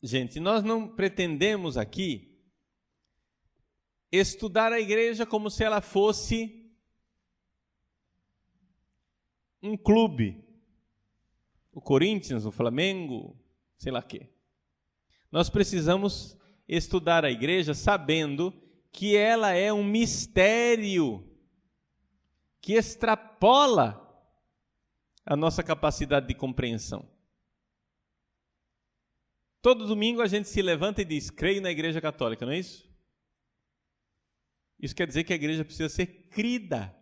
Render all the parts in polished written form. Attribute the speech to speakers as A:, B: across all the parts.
A: gente, nós não pretendemos aqui estudar a igreja como se ela fosse um clube, o Corinthians, o Flamengo, sei lá o quê. Nós precisamos estudar a igreja sabendo que ela é um mistério que extrapola a nossa capacidade de compreensão. Todo domingo a gente se levanta e diz, creio na Igreja Católica, não é isso? Isso quer dizer que a igreja precisa ser crida.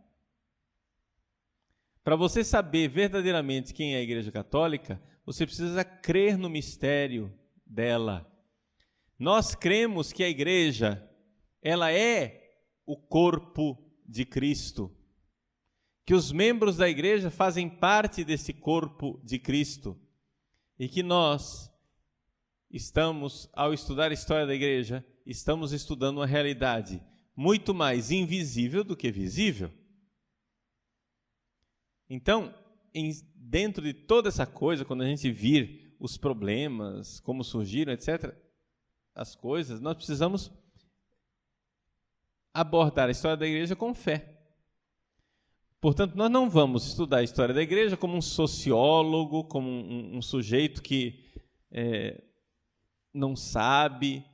A: Para você saber verdadeiramente quem é a Igreja Católica, você precisa crer no mistério dela. Nós cremos que a igreja, ela é o corpo de Cristo, que os membros da igreja fazem parte desse corpo de Cristo e que nós estamos, ao estudar a história da igreja, estamos estudando uma realidade muito mais invisível do que visível. Então, dentro de toda essa coisa, quando a gente vir os problemas, como surgiram, etc., as coisas, nós precisamos abordar a história da igreja com fé. Portanto, nós não vamos estudar a história da igreja como um sociólogo, como um sujeito que não sabe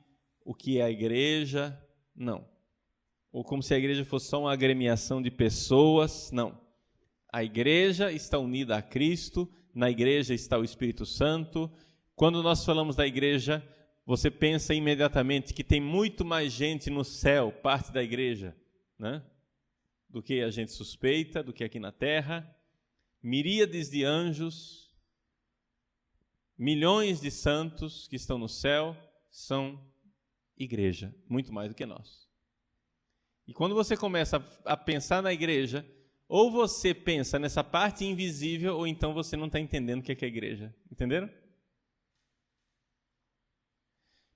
A: o que é a igreja, não. Ou como se a igreja fosse só uma agremiação de pessoas, não. A igreja está unida a Cristo, na igreja está o Espírito Santo. Quando nós falamos da igreja, você pensa imediatamente que tem muito mais gente no céu, parte da igreja, né? Do que a gente suspeita, do que aqui na terra. Miríades de anjos, milhões de santos que estão no céu são igreja, muito mais do que nós. E quando você começa a pensar na igreja, ou você pensa nessa parte invisível, ou então você não está entendendo o que é a igreja. Entenderam?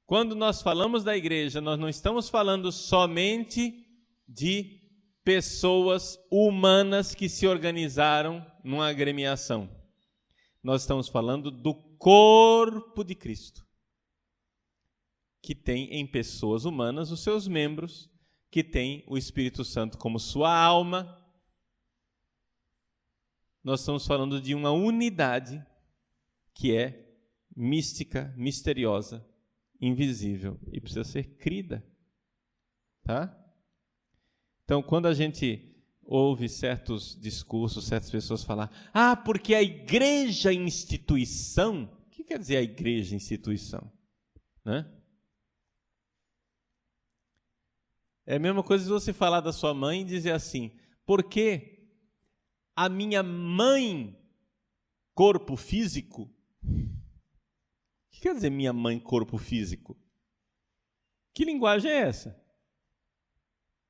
A: Quando nós falamos da igreja, nós não estamos falando somente de pessoas humanas que se organizaram numa agremiação. Nós estamos falando do corpo de Cristo, que tem em pessoas humanas os seus membros, que tem o Espírito Santo como sua alma. Nós estamos falando de uma unidade que é mística, misteriosa, invisível e precisa ser crida, tá? Então, quando a gente ouve certos discursos, certas pessoas falar, porque a igreja é instituição, o que quer dizer a igreja é instituição? Né? É a mesma coisa se você falar da sua mãe e dizer assim, porque a minha mãe, corpo físico, o que quer dizer minha mãe, corpo físico? Que linguagem é essa?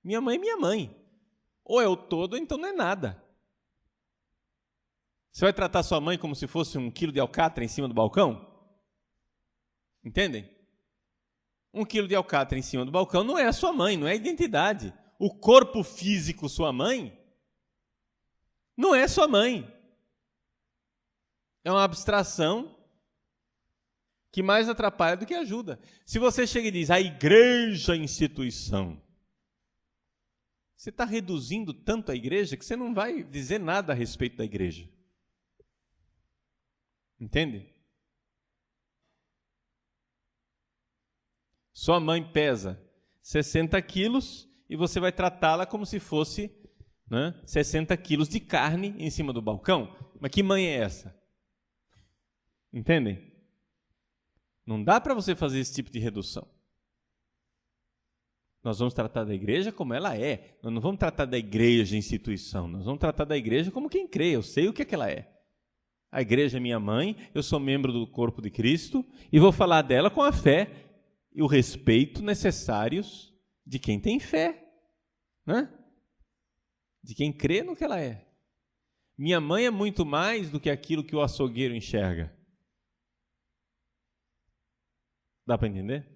A: Minha mãe é minha mãe. Ou é o todo, ou então não é nada. Você vai tratar sua mãe como se fosse 1 quilo de alcatra em cima do balcão? Entendem? 1 quilo de alcatra em cima do balcão não é a sua mãe, não é a identidade. O corpo físico, sua mãe, não é sua mãe. É uma abstração que mais atrapalha do que ajuda. Se você chega e diz, a igreja é instituição, você está reduzindo tanto a igreja que você não vai dizer nada a respeito da igreja. Entende? Sua mãe pesa 60 quilos e você vai tratá-la como se fosse 60 quilos de carne em cima do balcão. Mas que mãe é essa? Entendem? Não dá para você fazer esse tipo de redução. Nós vamos tratar da igreja como ela é. Nós não vamos tratar da igreja instituição. Nós vamos tratar da igreja como quem crê. Eu sei o que é que ela é. A igreja é minha mãe, eu sou membro do corpo de Cristo e vou falar dela com a fé e o respeito necessários de quem tem fé, né? De quem crê no que ela é. Minha mãe é muito mais do que aquilo que o açougueiro enxerga. Dá para entender?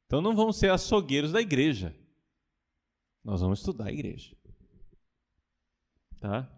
A: Então não vamos ser açougueiros da igreja. Nós vamos estudar a igreja. Tá?